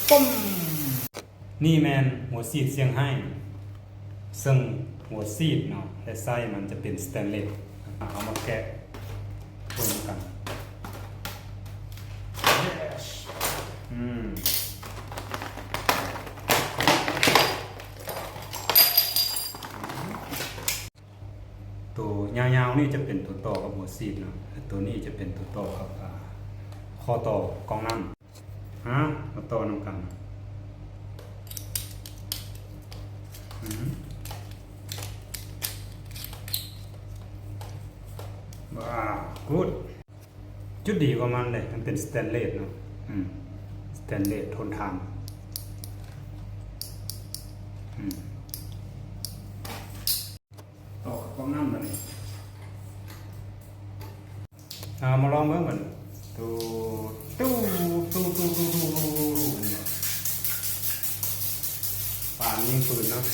ปุ้มนี่แมนหัวซีดเสียงให้ซึ่งหัวซีดเนาะและไส้มันจะเป็นสแตนเลสเอามาแกะรวมกัน yes ตัวยาวๆนี่จะเป็นตัวต่อกับหัวซีดเนาะตัวนี้จะเป็นตัวต่อกับข้อต่อกองน้ำมาต่อนำกันว้าวกูดจุดดีกว่ามันเลยมันเป็นสแตนเลสเนาะสแตนเลสทนทานต่อกับกองน้ำแบบนี้มาลองเมื่อเหมือนตู้ป่านยิงปืนเนาะ